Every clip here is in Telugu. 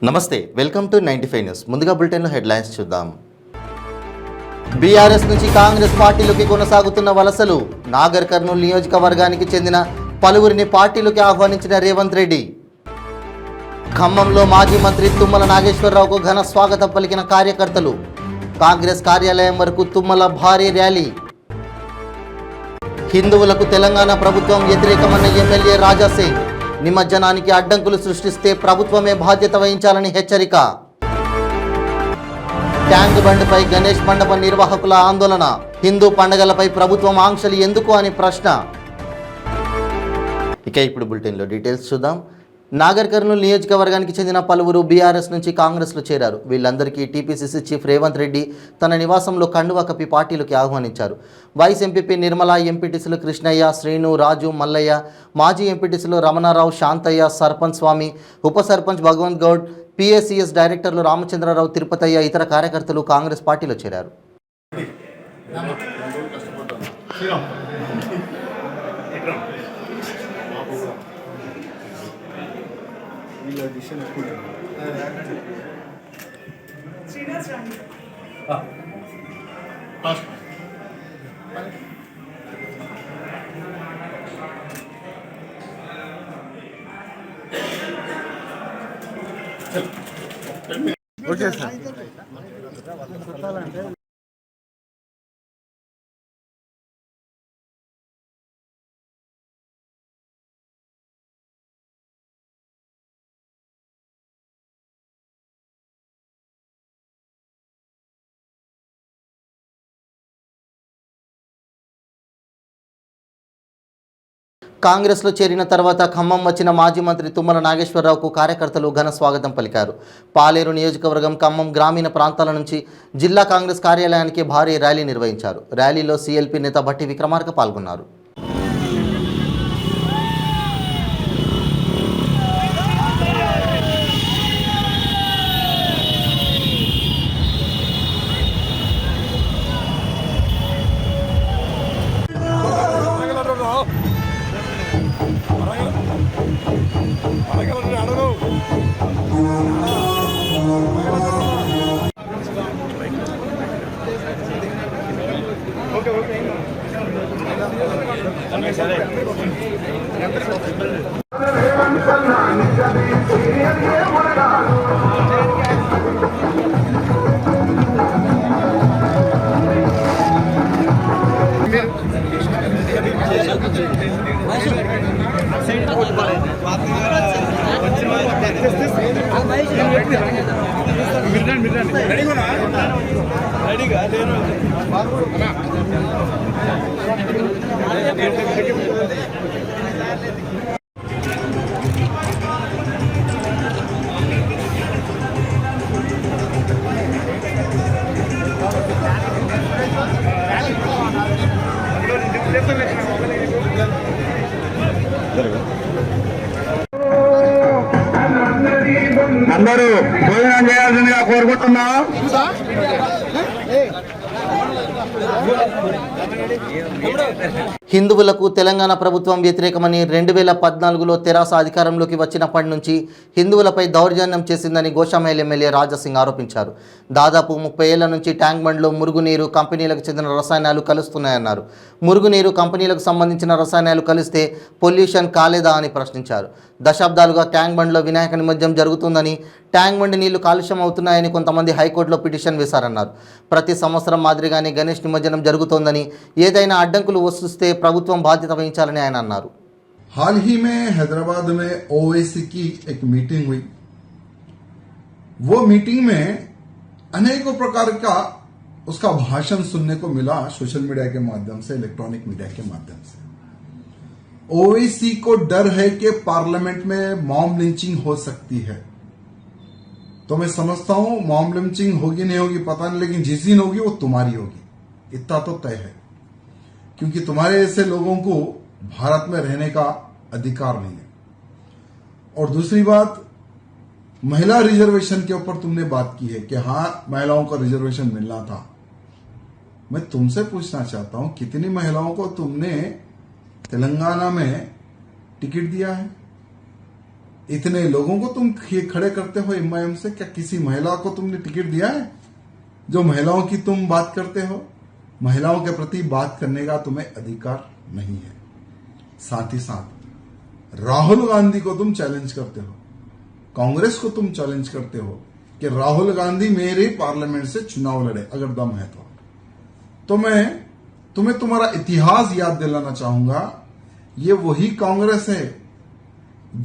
నమస్తే, వెల్కమ్ టు 95 న్యూస్. ముందుగా బులెటిన్లో హెడ్లైన్స్ చూద్దాం. బీఆర్ఎస్ నుంచి కాంగ్రెస్ పార్టీలోకి కొనసాగుతున్న వలసలు. నాగర్ కర్నూలు నియోజకవర్గానికి చెందిన పలువురిని పార్టీలోకి ఆహ్వానించిన రేవంత్ రెడ్డి. ఖమ్మంలో మాజీ మంత్రి తుమ్మల నాగేశ్వరరావుకు ఘన స్వాగతం పలికిన కార్యకర్తలు. కాంగ్రెస్ కార్యాలయం వరకు తుమ్మల భారీ ర్యాలీ. హిందువులకు తెలంగాణ ప్రభుత్వం వ్యతిరేకమన్న ఎమ్మెల్యే రాజాసింగ్. నిమజ్జనానికి అడ్డంకులు సృష్టిస్తే ప్రభుత్వమే బాధ్యత వహించాలని హెచ్చరిక. ట్యాంక్ బండ్పై గణేష్ మండప నిర్వాహకుల ఆందోళన. హిందూ పండుగలపై ప్రభుత్వం ఆంక్షలు ఎందుకు అని ప్రశ్న. ఇక ఇప్పుడు బులెటిన్లో డీటెయిల్స్ చూద్దాం. నాగర్ కర్నూలు నియోజకవర్గానికి చెందిన పలువురు బీఆర్ఎస్ నుంచి కాంగ్రెస్లో చేరారు. వీళ్ళందరికీ టీపీసీసీ చీఫ్ రేవంత్ రెడ్డి తన నివాసంలో కండువా కప్పి పార్టీలోకి ఆహ్వానించారు. వైస్ ఎంపీపీ నిర్మల, ఎంపీటీసీలు కృష్ణయ్య, శ్రీను, రాజు, మల్లయ్య, మాజీ ఎంపీటీసీలు రమణారావు, శాంతయ్య, సర్పంచ్ స్వామి, ఉప సర్పంచ్ భగవంత్ గౌడ్, పిఎస్సిఎస్ డైరెక్టర్లు రామచంద్రరావు, తిరుపతయ్య, ఇతర కార్యకర్తలు కాంగ్రెస్ పార్టీలో చేరారు. Okay sir. కాంగ్రెస్లో చేరిన తర్వాత ఖమ్మం వచ్చిన మాజీ మంత్రి తుమ్మల నాగేశ్వరరావుకు కార్యకర్తలు ఘన స్వాగతం పలికారు. పాలేరు నియోజకవర్గం, ఖమ్మం గ్రామీణ ప్రాంతాల నుంచి జిల్లా కాంగ్రెస్ కార్యాలయానికి భారీ ర్యాలీ నిర్వహించారు. ర్యాలీలో సీఎల్పీ నేత భట్టి విక్రమార్క పాల్గొన్నారు. అందరూ భోజనం చేయాల్సిందిగా కోరుకుంటున్నా. హిందువులకు తెలంగాణ ప్రభుత్వం వ్యతిరేకమని 2014లో తెరాస అధికారంలోకి వచ్చినప్పటి నుంచి హిందువులపై దౌర్జన్యం చేసిందని గోషామైల్ ఎమ్మెల్యే రాజాసింగ్ ఆరోపించారు. దాదాపు 30 ఏళ్ల నుంచి ట్యాంక్ బండ్లో మురుగునీరు కంపెనీలకు చెందిన రసాయనాలు కలుస్తున్నాయన్నారు. మురుగునీరు కంపెనీలకు సంబంధించిన రసాయనాలు కలిస్తే పొల్యూషన్ కాలేదా అని ప్రశ్నించారు. దశాబ్దాలుగా ట్యాంక్ బండ్లో వినాయక నిమజ్జనం జరుగుతుందని, ట్యాంక్ బండి నీళ్లు కాలుష్యం అవుతున్నాయని కొంతమంది హైకోర్టులో పిటిషన్ వేశారన్నారు. ప్రతి సంవత్సరం మాదిరిగానే గణేష్ నిమజ్జనం జరుగుతోందని, ఏదైనా అడ్డంకులు వస్తే ప్రభుత్వం బాధ్యత వహించాలని ఆయన అన్నారు. हाल ही में हैदराबाद में ओवैसी की एक मीटिंग हुई. वो मीटिंग में अनेकों प्रकार का उसका भाषण सुनने को मिला, सोशल मीडिया के माध्यम से, इलेक्ट्रॉनिक मीडिया के माध्यम से. ओवैसी को डर है कि पार्लियामेंट में मॉब लिंचिंग हो सकती है. तो मैं समझता हूं मॉब लिंचिंग होगी नहीं होगी पता नहीं, लेकिन जिस दिन होगी वो तुम्हारी होगी, इतना तो तय है. क्योंकि तुम्हारे ऐसे लोगों को भारत में रहने का अधिकार नहीं है. और दूसरी बात, महिला रिजर्वेशन के ऊपर तुमने बात की है कि हां महिलाओं को रिजर्वेशन मिलना था. मैं तुमसे पूछना चाहता हूं कितनी महिलाओं को तुमने तेलंगाना में टिकट दिया है? इतने लोगों को तुम खड़े करते हो एमआईएम से? क्या किसी महिला को तुमने टिकट दिया है? जो महिलाओं की तुम बात करते हो, महिलाओं के प्रति बात करने का तुम्हें अधिकार नहीं है। साथ ही साथ राहुल गांधी को तुम चैलेंज करते हो, कांग्रेस को तुम चैलेंज करते हो कि राहुल गांधी मेरे पार्लियामेंट से चुनाव लड़े अगर दम है तो मैं तुम्हें तुम्हारा इतिहास याद दिलाना चाहूंगा। ये वही कांग्रेस है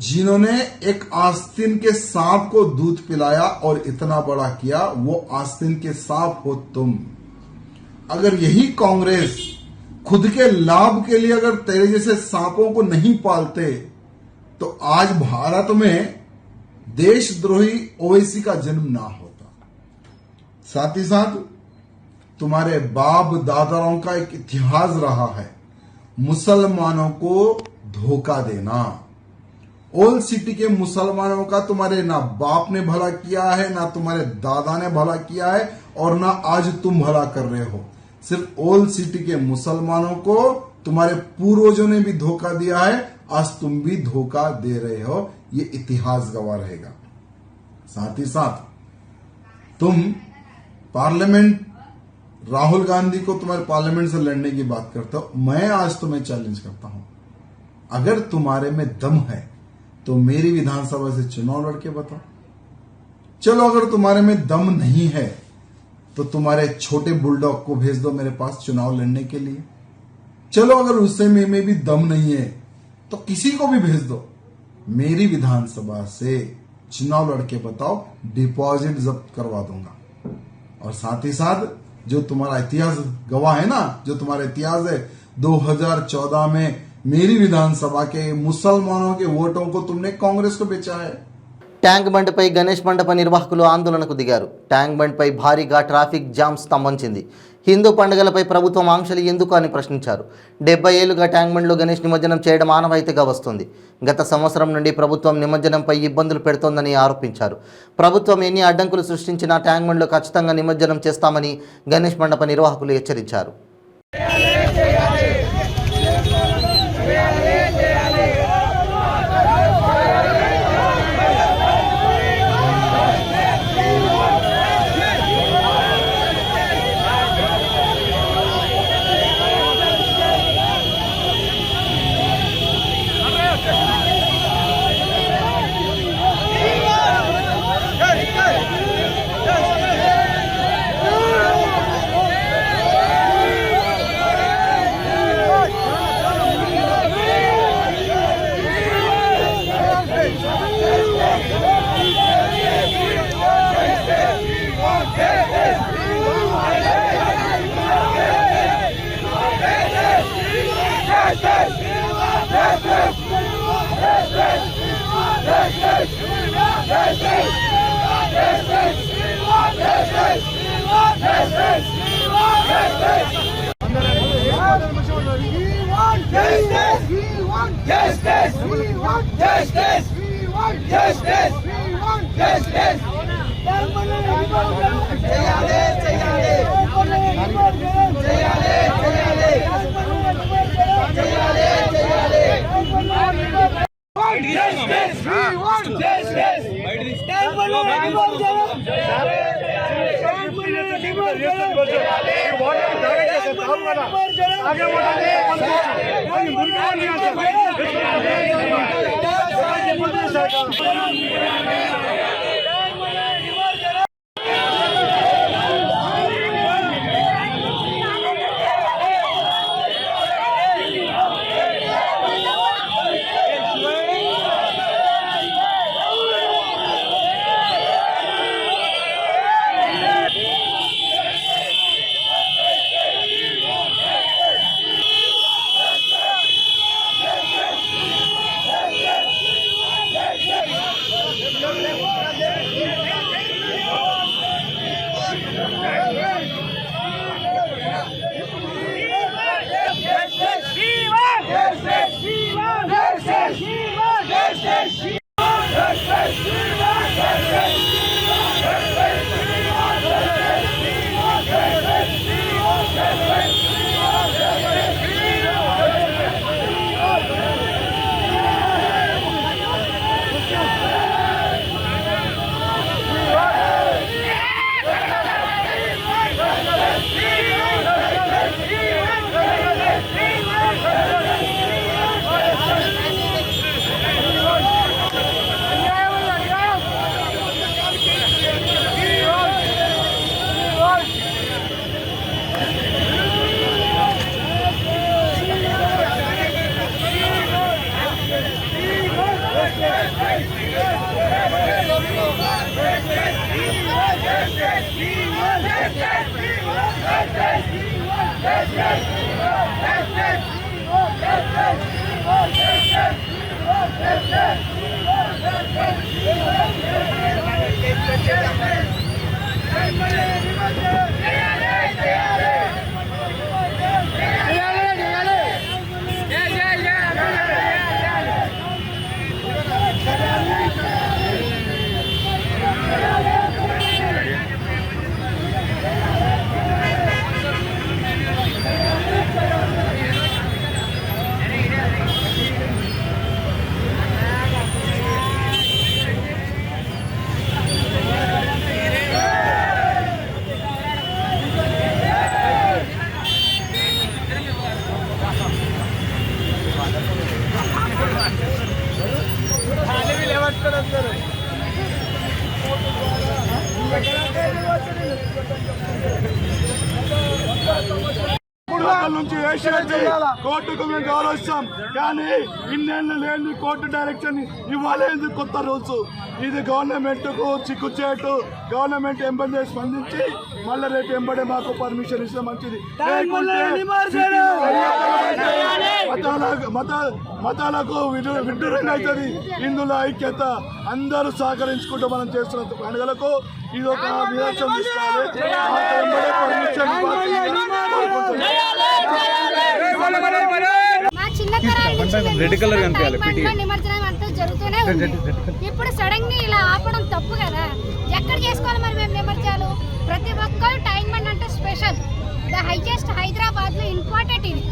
जिन्होंने एक आस्तीन के सांप को दूध पिलाया और इतना बड़ा किया। वो आस्तीन के सांप हो तुम। अगर यही कांग्रेस खुद के लाभ के लिए अगर तेरे जैसे सांपों को नहीं पालते तो आज भारत में देशद्रोही ओवैसी का जन्म ना होता। साथ ही साथ तुम्हारे बाप दादाओं का एक इतिहास रहा है मुसलमानों को धोखा देना। ओल्ड सिटी के मुसलमानों का तुम्हारे ना बाप ने भला किया है, ना तुम्हारे दादा ने भला किया है, और ना आज तुम भला कर रहे हो। सिर्फ ओल्ड सिटी के मुसलमानों को तुम्हारे पूर्वजों ने भी धोखा दिया है, आज तुम भी धोखा दे रहे हो। ये इतिहास गवाह रहेगा। साथ ही साथ तुम पार्लियामेंट, राहुल गांधी को तुम्हारे पार्लियामेंट से लड़ने की बात करते हो। मैं आज तुम्हें चैलेंज करता हूं, अगर तुम्हारे में दम है तो मेरी विधानसभा से चुनाव लड़के बताओ। चलो अगर तुम्हारे में दम नहीं है तो तुम्हारे छोटे बुलडॉग को भेज दो मेरे पास चुनाव लड़ने के लिए। चलो अगर उससे में भी दम नहीं है तो किसी को भी भेज दो, मेरी विधानसभा से चुनाव लड़के बताओ, डिपॉजिट जब्त करवा दूंगा। और साथ ही साथ जो तुम्हारा इतिहास गवाह है ना, जो तुम्हारा इतिहास है 2014 में मेरी विधानसभा के मुसलमानों के वोटों को तुमने कांग्रेस को बेचा है। ట్యాంక్ బండ్పై గణేష్ మండప నిర్వాహకులు ఆందోళనకు దిగారు. ట్యాంక్ బండ్పై భారీగా ట్రాఫిక్ జామ్ స్తంభించింది. హిందూ పండుగలపై ప్రభుత్వం ఆంక్షలు ఎందుకు అని ప్రశ్నించారు. 70 ఏళ్లుగా ట్యాంక్ బండ్లో గణేష్ నిమజ్జనం చేయడం ఆనవాయితీగా వస్తుంది. గత సంవత్సరం నుండి ప్రభుత్వం నిమజ్జనంపై ఇబ్బందులు పెడుతోందని ఆరోపించారు. ప్రభుత్వం ఎన్ని అడ్డంకులు సృష్టించినా ట్యాంక్ బండ్లో ఖచ్చితంగా నిమజ్జనం చేస్తామని గణేష్ మండప నిర్వాహకులు హెచ్చరించారు. నుంచి వేసేది కోర్టుకు మేము గౌరవిస్తాం, కానీ ఇన్నేళ్ళు లేని కోర్టు డైరెక్షన్ ఇవ్వలేదు కొత్త రూల్స్. ఇది గవర్నమెంట్ కు చిక్కుచేటు. గవర్నమెంట్ ఎంబడే స్పందించి మళ్ళీ రేపు ఎంబడే మాకు పర్మిషన్ ఇస్తే మంచిది. మతాలకు విడ్డూరంగా అవుతుంది. ఇందులో ఐక్యత అందరూ సహకరించుకుంటూ మనం చేస్తున్న పండుగలకు ఇది ఒక నిదర్శనం తీసుకోవాలి. పర్మిషన్ మా చిన్నతరాల నుంచి నిమజ్జనం అంతా జరుగుతూనే ఉంది. ఇప్పుడు సడన్ గా ఇలా ఆపడం తప్పు కదా. ఎక్కడ చేసుకోవాలి మరి మేము నిమజ్జనాలు? ప్రతి ఒక్కరు టైం బండ్ అంటే స్పెషల్, ద హైయెస్ట్ హైదరాబాద్ లో ఇంపార్టెంట్ ఇది.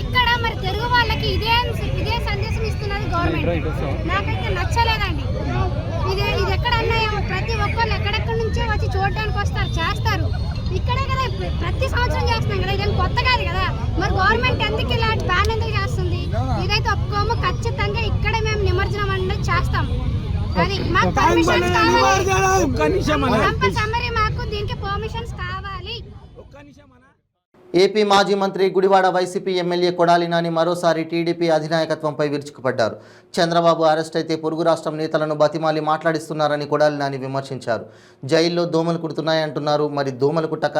ఇక్కడ మరి తెలుగు వాళ్ళకి ఇదే సందేశం ఇస్తున్నది గవర్నమెంట్. నాకైతే నచ్చలేదండి. ఇది ఎక్కడ అన్నాయో ప్రతి ఒక్కరు ఎక్కడెక్కడి నుంచో వచ్చి చూడడానికి వస్తారు, చేస్తారు. ఇక్కడే కదా ప్రతి సంవత్సరం చేస్తున్నాం కదా, ఇదేం కొత్త కాదు కదా. మరి గవర్నమెంట్ ఎందుకు ఇలాంటి బ్యాన్ ఎందుకు చేస్తుంది? ఇదైతే ఒప్పుకోము. ఖచ్చితంగా ఇక్కడే మేము నిమజ్జనం అనేది చేస్తాం. కానీ మాకు పర్మిషన్స్ కావాలి, కంపల్సరీ మాకు దీనికి పర్మిషన్స్ కావాలి. ఏపీ మాజీ మంత్రి గుడివాడ వైసీపీ ఎమ్మెల్యే కొడాలి నాని మరోసారి టీడీపీ అధినాయకత్వంపై విరుచుకుపడ్డారు. చంద్రబాబు అరెస్ట్ అయితే పొరుగు రాష్ట్రం నేతలను బతిమాలి మాట్లాడిస్తున్నారని కొడాలి నాని విమర్శించారు. జైల్లో దోమలు కుడుతున్నాయంటున్నారు. మరి దోమలు కుట్టక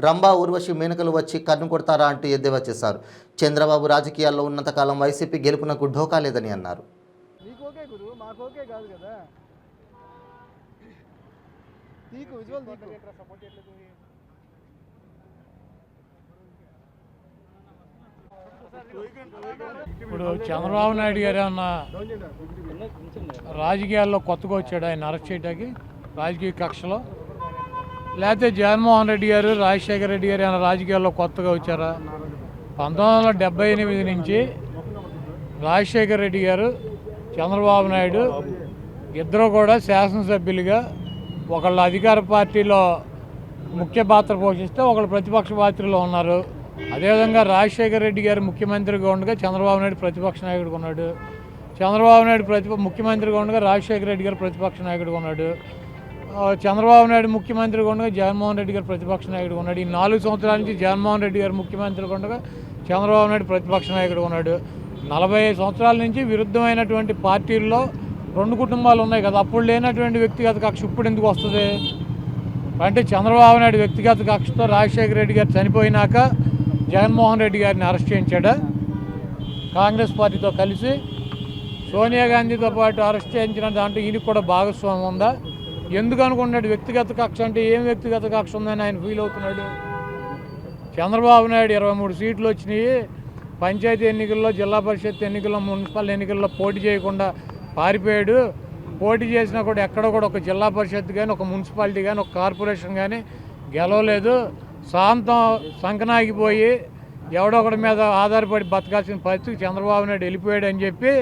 రంభా ఊర్వశి మేనకలు వచ్చి కన్ను కొడతారా అంటూ ఎద్దేవా చేశారు. చంద్రబాబు రాజకీయాల్లో ఉన్నంతకాలం వైసీపీ గెలుపునకు ఢోకా లేదని అన్నారు. ఇప్పుడు చంద్రబాబు నాయుడు గారు ఏమన్నా రాజకీయాల్లో కొత్తగా వచ్చాడు ఆయన అరెస్ట్ చేయడానికి రాజకీయ కక్షలో, లేకపోతే జగన్మోహన్ రెడ్డి గారు రాజశేఖర రెడ్డి గారు ఏమైనా రాజకీయాల్లో కొత్తగా వచ్చారా? 1978 నుంచి రాజశేఖర రెడ్డి గారు చంద్రబాబు నాయుడు ఇద్దరు కూడా శాసనసభ్యులుగా ఒకళ్ళు అధికార పార్టీలో ముఖ్య పాత్ర పోషిస్తే ఒకళ్ళు ప్రతిపక్ష పార్టీలో ఉన్నారు. అదేవిధంగా రాజశేఖర రెడ్డి గారు ముఖ్యమంత్రిగా ఉండగా చంద్రబాబు నాయుడు ప్రతిపక్ష నాయకుడిగా ఉన్నాడు. చంద్రబాబు నాయుడు ముఖ్యమంత్రిగా ఉండగా రాజశేఖర రెడ్డి గారు ప్రతిపక్ష నాయకుడిగా ఉన్నాడు. చంద్రబాబు నాయుడు ముఖ్యమంత్రిగా ఉండగా జగన్మోహన్ రెడ్డి గారు ప్రతిపక్ష నాయకుడిగా ఉన్నాడు. ఈ 4 సంవత్సరాల నుంచి జగన్మోహన్ రెడ్డి గారు ముఖ్యమంత్రిగా ఉండగా చంద్రబాబు నాయుడు ప్రతిపక్ష నాయకుడిగా ఉన్నాడు. 45 సంవత్సరాల నుంచి విరుద్ధమైనటువంటి పార్టీల్లో 2 కుటుంబాలు ఉన్నాయి కదా. అప్పుడు లేనటువంటి వ్యక్తిగత కక్ష ఇప్పుడు ఎందుకు వస్తుంది అంటే, చంద్రబాబు నాయుడు వ్యక్తిగత కక్షతో రాజశేఖర రెడ్డి గారు చనిపోయినాక జగన్మోహన్ రెడ్డి గారిని అరెస్ట్ చేయించాడు. కాంగ్రెస్ పార్టీతో కలిసి సోనియా గాంధీతో పాటు అరెస్ట్ చేయించిన దాంట్లో ఈయనకి కూడా భాగస్వామ్యం ఉందా? ఎందుకు అనుకున్నాడు వ్యక్తిగత కక్ష అంటే? ఏం వ్యక్తిగత కక్ష ఉందని ఆయన ఫీల్ అవుతున్నాడు? చంద్రబాబు నాయుడు 23 సీట్లు వచ్చినాయి. పంచాయతీ ఎన్నికల్లో, జిల్లా పరిషత్ ఎన్నికల్లో, మున్సిపల్ ఎన్నికల్లో పోటీ చేయకుండా పారిపోయాడు. పోటీ చేసినా కూడా ఎక్కడ కూడా ఒక జిల్లా పరిషత్ కానీ, ఒక మున్సిపాలిటీ కానీ, ఒక కార్పొరేషన్ కానీ గెలవలేదు. సంకనాగిపోయి ఎవడో ఒకటి మీద ఆధారపడి బతకాల్సిన పరిస్థితి చంద్రబాబు నాయుడు వెళ్ళిపోయాడు అని చెప్పి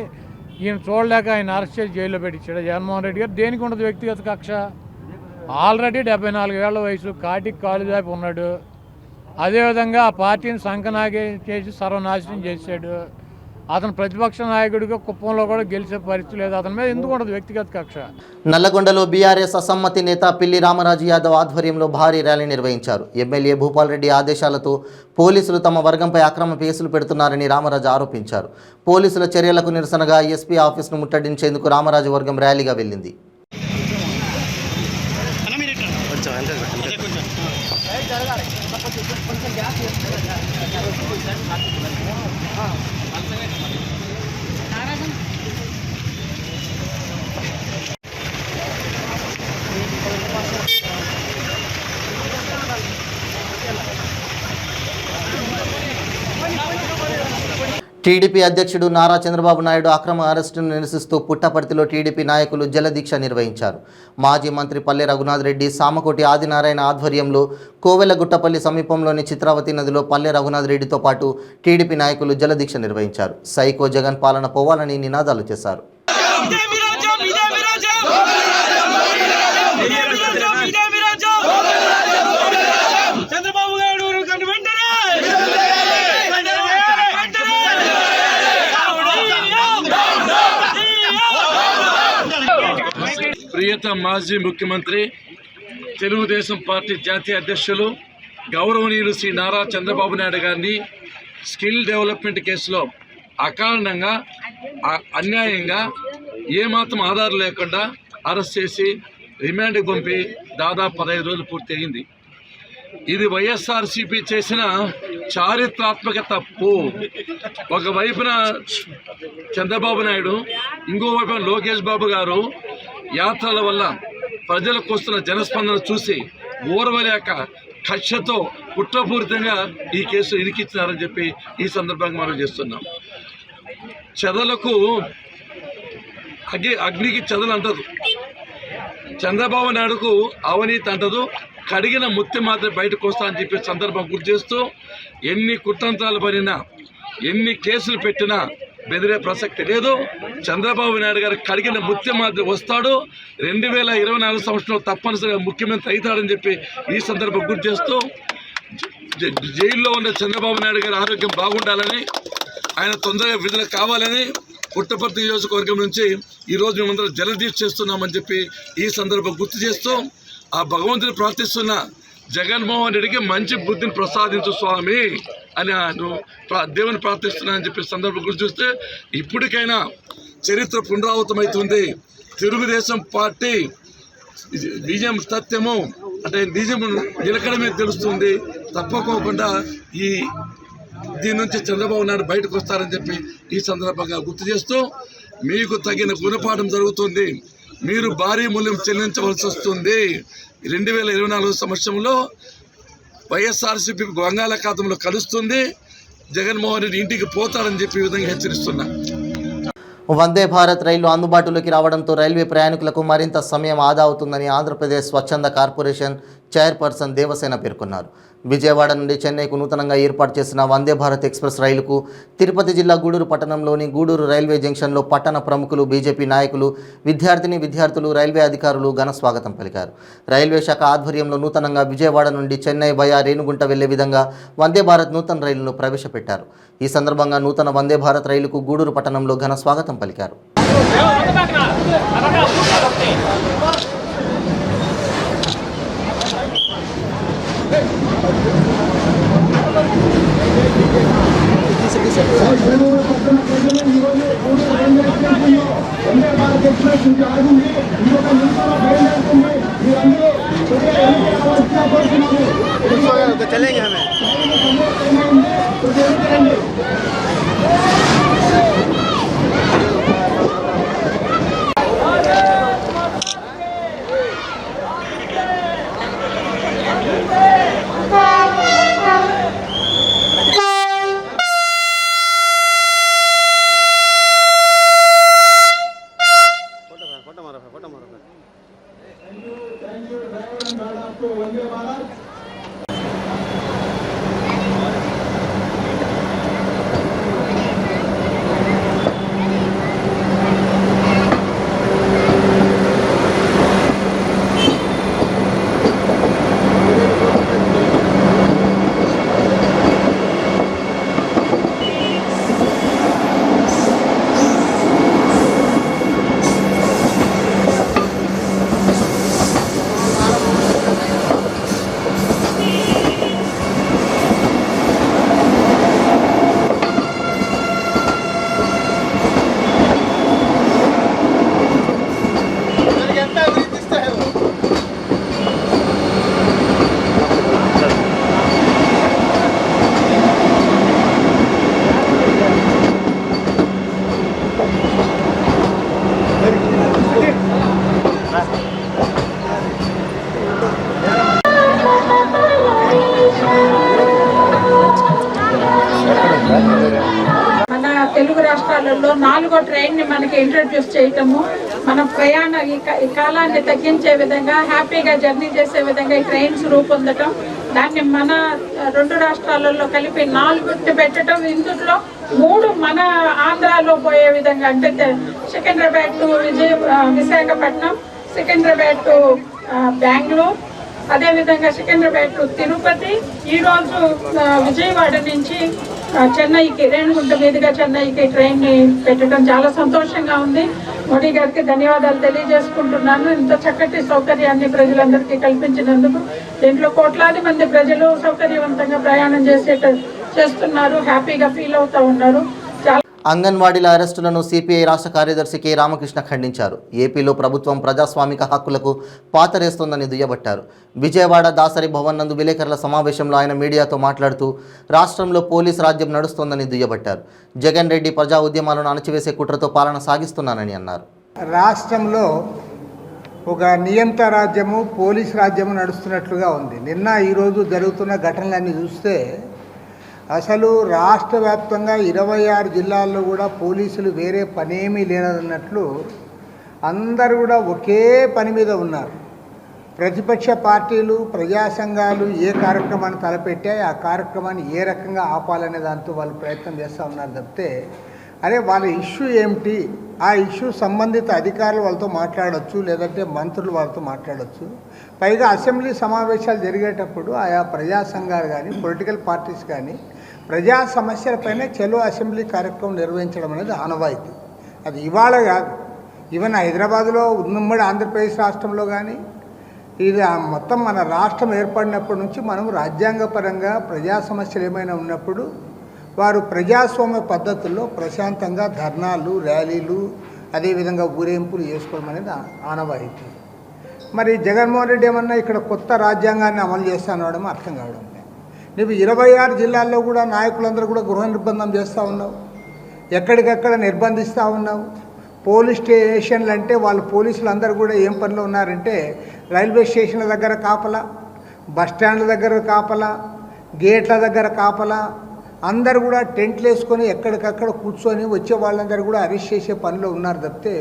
ఈయన చూడలేక ఆయన అరెస్ట్ చేసి జైల్లో పెట్టించాడు జగన్మోహన్ రెడ్డి గారు. దేనికి ఉండదు వ్యక్తిగత కక్ష? ఆల్రెడీ 74 ఏళ్ల వయసు, కాటికి కాలు దాపి ఉన్నాడు. అదేవిధంగా ఆ పార్టీని సంకనాగి చేసి సర్వనాశనం చేశాడు. అతను ప్రతిపక్ష నాయకుడిగా కుప్పంలో కూడా గెలిచే పరిస్థితి లేదు. అతని మీద ఎందుకు ఉండదు వ్యక్తిగత కక్ష? నల్లగొండలో బీఆర్ఎస్ అసమ్మతి నేత పిల్లి రామరాజు యాదవ్ ఆధ్వర్యంలో భారీ ర్యాలీ నిర్వహించారు. ఎమ్మెల్యే భూపాల్ రెడ్డి ఆదేశాలతో పోలీసులు తమ వర్గంపై అక్రమ కేసులు పెడుతున్నారని రామరాజు ఆరోపించారు. పోలీసుల చర్యలకు నిరసనగా ఎస్పీ ఆఫీసును ముట్టడించేందుకు రామరాజు వర్గం ర్యాలీగా వెళ్ళింది. టీడీపీ అధ్యక్షుడు నారా చంద్రబాబు నాయుడు అక్రమ అరెస్టును నిరసిస్తూ పుట్టపర్తిలో టీడీపీ నాయకులు జలదీక్ష నిర్వహించారు. మాజీ మంత్రి పల్లె రఘునాథ్ రెడ్డి, సామకోటి ఆదినారాయణ ఆధ్వర్యంలో కోవెలగుట్టపల్లి సమీపంలోని చిత్రావతి నదిలో పల్లె రఘునాథ్ రెడ్డితో పాటు టీడీపీ నాయకులు జలదీక్ష నిర్వహించారు. సైకో జగన్ పాలన పోవాలని నినాదాలు చేశారు. ప్రియత మాజీ ముఖ్యమంత్రి, తెలుగుదేశం పార్టీ జాతీయ అధ్యక్షులు గౌరవనీయులు శ్రీ నారా చంద్రబాబు నాయుడు గారిని స్కిల్ డెవలప్మెంట్ కేసులో అకారణంగా అన్యాయంగా ఏమాత్రం ఆధారం లేకుండా అరెస్ట్ చేసి రిమాండ్కి పంపి దాదాపు 15 రోజులు పూర్తి అయింది. ఇది వైఎస్ఆర్సీపీ చేసిన చారిత్రాత్మక తప్పు. ఒకవైపున చంద్రబాబు నాయుడు, ఇంకోవైపున లోకేష్ బాబు గారు యాత్రల వల్ల ప్రజలకు వస్తున్న జనస్పందన చూసి ఓర్వలేక కక్షతో కుట్రపూరితంగా ఈ కేసు ఇరికిచ్చినారని చెప్పి ఈ సందర్భంగా మనం చేస్తున్నాం. చెదలకు అగ్నికి చెదలు అంటదు, చంద్రబాబు నాయుడుకు అవినీతి అంటదు, కడిగిన ముత్తి మాత్రం బయటకు వస్తా అని చెప్పి సందర్భం గుర్తు చేస్తూ ఎన్ని కుట్రంత్రాలు పడినా ఎన్ని కేసులు పెట్టినా బెదిరే ప్రసక్తి లేదు. చంద్రబాబు నాయుడు గారు కడిగిన ముత్యం మాత్రం వస్తాడు. 2024 సంవత్సరంలో తప్పనిసరిగా ముఖ్యమంత్రి అవుతాడని చెప్పి ఈ సందర్భం గుర్తు చేస్తూ జైల్లో ఉన్న చంద్రబాబు నాయుడు గారి ఆరోగ్యం బాగుండాలని, ఆయన తొందరగా విడుదల కావాలని పుట్టపర్తి నియోజకవర్గం నుంచి ఈరోజు మేమందరం జలదీక్ష చేస్తున్నామని చెప్పి ఈ సందర్భం గుర్తు చేస్తూ ఆ భగవంతుని ప్రార్థిస్తున్న జగన్మోహన్ రెడ్డికి మంచి బుద్ధిని ప్రసాదించు స్వామి అని దేవుని ప్రార్థిస్తున్నానని చెప్పి సందర్భం గురించి చూస్తే ఇప్పటికైనా చరిత్ర పునరావృతమవుతుంది. తెలుగుదేశం పార్టీ నిజం సత్యము అంటే నిజం నిలకడమే తెలుస్తుంది. తప్పకోకుండా దీని నుంచి చంద్రబాబు నాయుడు బయటకు వస్తారని చెప్పి ఈ సందర్భంగా గుర్తు చేస్తూ మీకు తగిన గుణపాఠం జరుగుతుంది. మీరు భారీ మూల్యం చెల్లించవలసి వస్తుంది. 2024 సంవత్సరంలో వైఎస్ఆర్సీపీ బంగాళాఖాతంలో కలుస్తుంది. జగన్మోహన్ రెడ్డి ఇంటికి పోతాడని చెప్పి ఈ విధంగా హెచ్చరిస్తున్నా. వందే భారత్ రైలు అందుబాటులోకి రావడంతో రైల్వే ప్రయాణికులకు మరింత సమయం ఆదా అవుతుందని ఆంధ్రప్రదేశ్ స్వచ్ఛంద కార్పొరేషన్ చైర్పర్సన్ దేవసేన పేర్కొన్నారు. విజయవాడ నుండి చెన్నైకు నూతనంగా ఏర్పాటు చేసిన వందే భారత్ ఎక్స్ప్రెస్ రైలుకు తిరుపతి జిల్లా గూడూరు పట్టణంలోని గూడూరు రైల్వే జంక్షన్లో పట్టణ ప్రముఖులు, బీజేపీ నాయకులు, విద్యార్థులు, రైల్వే అధికారులు ఘన స్వాగతం పలికారు. రైల్వే శాఖ ఆధ్వర్యంలో నూతనంగా విజయవాడ నుండి చెన్నై వయా రేణుగుంట వెళ్లే విధంగా వందే భారత్ నూతన రైలును ప్రవేశపెట్టారు. ఈ సందర్భంగా నూతన వందే భారత్ రైలుకు గూడూరు పట్టణంలో ఘన స్వాగతం పలికారు. चलेंगे हमें మన తెలుగు రాష్ట్రాలలో 4వ ట్రైన్ని మనకి ఇంట్రడ్యూస్ చేయటము, మన ప్రయాణ ఈ కాలాన్ని తగ్గించే విధంగా హ్యాపీగా జర్నీ చేసే విధంగా ఈ ట్రైన్స్ రూపొందటం, దాన్ని మన 2 రాష్ట్రాలలో కలిపి 4 పెట్టడం, ఇందులో 3 మన ఆంధ్రాలో పోయే విధంగా అంటే సికింద్రాబాద్ టు విశాఖపట్నం, సికింద్రాబాద్ టు బెంగళూరు, అదేవిధంగా సికింద్రాబాద్ టు తిరుపతి, ఈరోజు విజయవాడ నుంచి చెన్నైకి రేణిగుంట మీదుగా చెన్నైకి ట్రైన్ని పెట్టడం చాలా సంతోషంగా ఉంది. మోడీ గారికి ధన్యవాదాలు తెలియజేసుకుంటున్నాను. ఇంత చక్కటి సౌకర్యాన్ని ప్రజలందరికీ కల్పించినందుకు. దీంట్లో కోట్లాది మంది ప్రజలు సౌకర్యవంతంగా ప్రయాణం చేస్తున్నారు, హ్యాపీగా ఫీల్ అవుతూ ఉన్నారు. అంగన్వాడీల అరెస్టులను సిపిఐ రాష్ట్ర కార్యదర్శి కె రామకృష్ణ ఖండించారు. ఏపీలో ప్రభుత్వం ప్రజాస్వామిక హక్కులకు పాతరేస్తోందని దుయ్యబట్టారు. విజయవాడ దాసరి భవన్ నందు విలేకరుల సమావేశంలో ఆయన మీడియాతో మాట్లాడుతూ రాష్ట్రంలో పోలీస్ రాజ్యం నడుస్తోందని దుయ్యబట్టారు. జగన్ రెడ్డి ప్రజా ఉద్యమాలను అణచివేసే కుట్రతో పాలన సాగిస్తున్నానని అన్నారు. రాష్ట్రంలో ఒక నియంత రాజ్యము, పోలీస్ రాజ్యము నడుస్తున్నట్లుగా ఉంది. నిన్న ఈరోజు జరుగుతున్న ఘటనలన్నీ చూస్తే అసలు రాష్ట్ర వ్యాప్తంగా 26 జిల్లాల్లో కూడా పోలీసులు వేరే పనేమీ లేదన్నట్లు అందరూ కూడా ఒకే పని మీద ఉన్నారు. ప్రతిపక్ష పార్టీలు, ప్రజా సంఘాలు ఏ కార్యక్రమాన్ని తలపెట్టాయి, ఆ కార్యక్రమాన్ని ఏ రకంగా ఆపాలనే దాంతో వాళ్ళు ప్రయత్నం చేస్తూ ఉన్నారు తప్పితే, అరే వాళ్ళ ఇష్యూ ఏమిటి, ఆ ఇష్యూ సంబంధిత అధికారులు వాళ్ళతో మాట్లాడవచ్చు, లేదంటే మంత్రులు వాళ్ళతో మాట్లాడవచ్చు. పైగా అసెంబ్లీ సమావేశాలు జరిగేటప్పుడు ఆయా ప్రజా సంఘాలు కానీ, పొలిటికల్ పార్టీస్ కానీ ప్రజా సమస్యలపైన చలో అసెంబ్లీ కార్యక్రమం నిర్వహించడం అనేది ఆనవాయితీ. అది ఇవాళ కాదు, ఈవెన్ హైదరాబాద్లో ఉమ్మడి ఆంధ్రప్రదేశ్ రాష్ట్రంలో కానీ, ఇది మొత్తం మన రాష్ట్రం ఏర్పడినప్పటి నుంచి మనం రాజ్యాంగపరంగా ప్రజా సమస్యలు ఏమైనా ఉన్నప్పుడు వారు ప్రజాస్వామ్య పద్ధతుల్లో ప్రశాంతంగా ధర్నాలు, ర్యాలీలు, అదేవిధంగా ఊరేంపులు చేసుకోవడం అనేది ఆనవాయితీ. మరి జగన్మోహన్ రెడ్డి ఏమన్నా ఇక్కడ కొత్త రాజ్యాంగాన్ని అమలు చేస్తానడం అర్థం కావడం. నువ్వు 26 జిల్లాల్లో కూడా నాయకులందరూ కూడా గృహ నిర్బంధం చేస్తూ ఉన్నావు, ఎక్కడికక్కడ నిర్బంధిస్తూ ఉన్నావు. పోలీస్ స్టేషన్లు అంటే వాళ్ళు పోలీసులు అందరూ కూడా ఏం పనిలో ఉన్నారంటే రైల్వే స్టేషన్ల దగ్గర కాపలా, బస్టాండ్ల దగ్గర కాపలా, గేట్ల దగ్గర కాపలా, అందరు కూడా టెంట్లు వేసుకొని ఎక్కడికక్కడ కూర్చొని వచ్చే వాళ్ళందరూ కూడా అరెస్ట్ చేసే పనిలో ఉన్నారు తప్పితే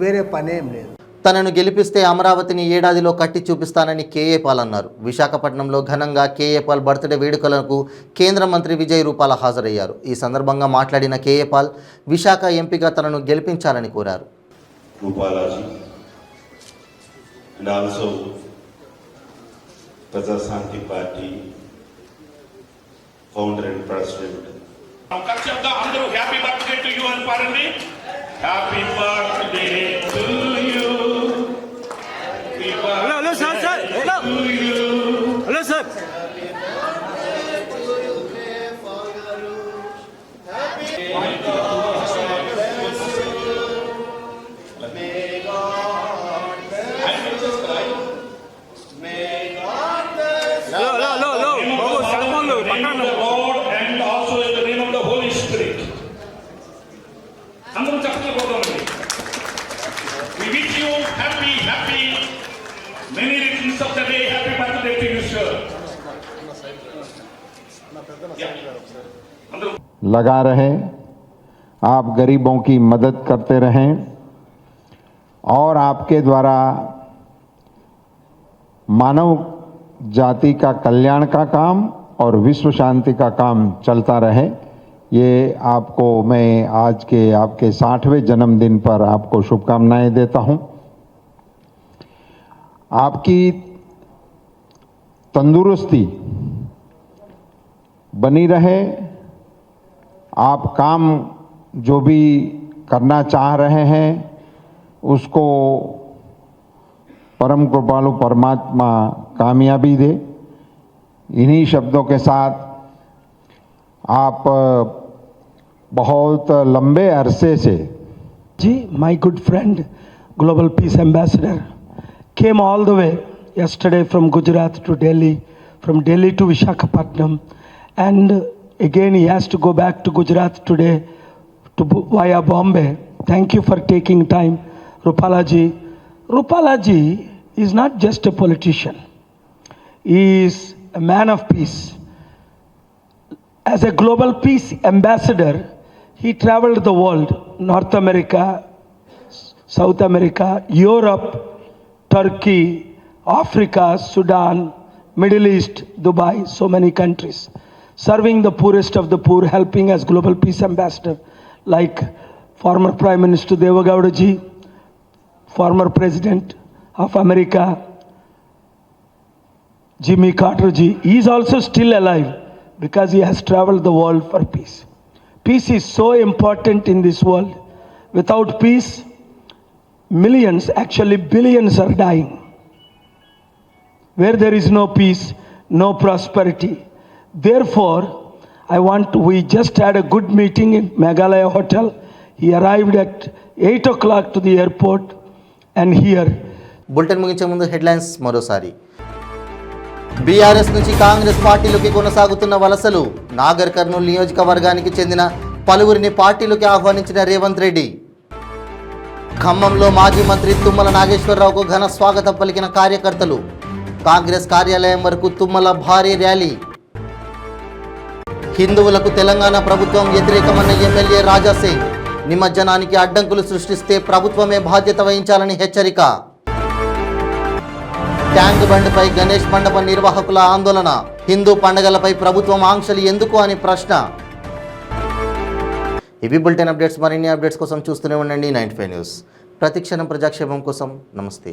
వేరే పనేం లేదు. తనను గెలిపిస్తే అమరావతిని ఏడాదిలో కట్టి చూపిస్తానని కేఏ పాల్ అన్నారు. విశాఖపట్నంలో ఘనంగా కేఏ పాల్ బర్త్డే వేడుకలకు కేంద్ర మంత్రి విజయ్ రూపాల హాజరయ్యారు. ఈ సందర్భంగా మాట్లాడిన కేఏ పాల్ విశాఖ ఎంపీగా తనను గెలిపించాలని కోరారు. Prajashanti party founder and president. అందరూ హ్యాపీ బర్త్డే టు యు అని పాడండి. Happy birthday to you. Hello sir, sir hello sir. लगा रहे, आप गरीबों की मदद करते रहें और आपके द्वारा मानव जाति का कल्याण का काम और विश्व शांति का काम चलता रहे। ये आपको मैं आज के आपके 60वें जन्मदिन पर आपको शुभकामनाएं देता हूं। आपकी तंदुरुस्ती बनी रहे, आप काम जो भी करना चाह रहे हैं उसको परम कृपालु परमात्मा कामयाबी दे। इन्हीं शब्दों के साथ आप बहुत लंबे अरसे से जी, my good friend, Global Peace Ambassador, came all the way yesterday from Gujarat to Delhi, from Delhi to Visakhapatnam, and again he has to go back to Gujarat today via Bombay. Thank you for taking time, Rupala ji. Rupala ji is not just a politician. He is a man of peace. As a global peace ambassador, He traveled the world, North America, South America, Europe, Turkey, Africa, Sudan, Middle East, Dubai, so many countries, serving the poorest of the poor, helping as Global Peace Ambassador, like former Prime Minister Devagowda ji, former President of America, Jimmy Carter ji. He is also still alive because he has traveled the world for peace. Peace is so important in this world. Without peace, millions, actually billions are dying. Where there is no peace, no prosperity. Therefore, we just had a good meeting in Meghalaya Hotel. He arrived at 8 o'clock to the airport and here. Bulletin ముగించే ముందు హెడ్లైన్స్ మరోసారి. బీఆర్ఎస్ నుంచి కాంగ్రెస్ పార్టీలోకి కొనసాగుతున్న వలసలు. నాగర్ కర్నూలు నియోజకవర్గానికి చెందిన పలువురిని పార్టీలోకి ఆహ్వానించిన రేవంత్ రెడ్డి. ఖమ్మంలో మాజీ మంత్రి తుమ్మల నాగేశ్వరరావుకు ఘన స్వాగతం పలికిన కార్యకర్తలు. కాంగ్రెస్ కార్యాలయం వరకు తుమ్మల భారీ ర్యాలీ. హిందువులకు తెలంగాణ ప్రభుత్వం వ్యతిరేకమన్న ఎమ్మెల్యే రాజాసింగ్. నిమజ్జనానికి అడ్డంకులు సృష్టిస్తే ప్రభుత్వమే బాధ్యత వహించాలని హెచ్చరిక. ట్యాంక్ బండ్పై గణేష్ మండప నిర్వాహకుల ఆందోళన. హిందూ పండుగలపై ప్రభుత్వం ఆంక్షలు ఎందుకు అని ప్రశ్న. ఇవి బులెటిన్ అప్డేట్స్. మరిన్ని అప్డేట్స్ కోసం చూస్తూనే ఉండండి 95 న్యూస్. ప్రతిక్షణం ప్రజాక్షేమం కోసం. నమస్తే.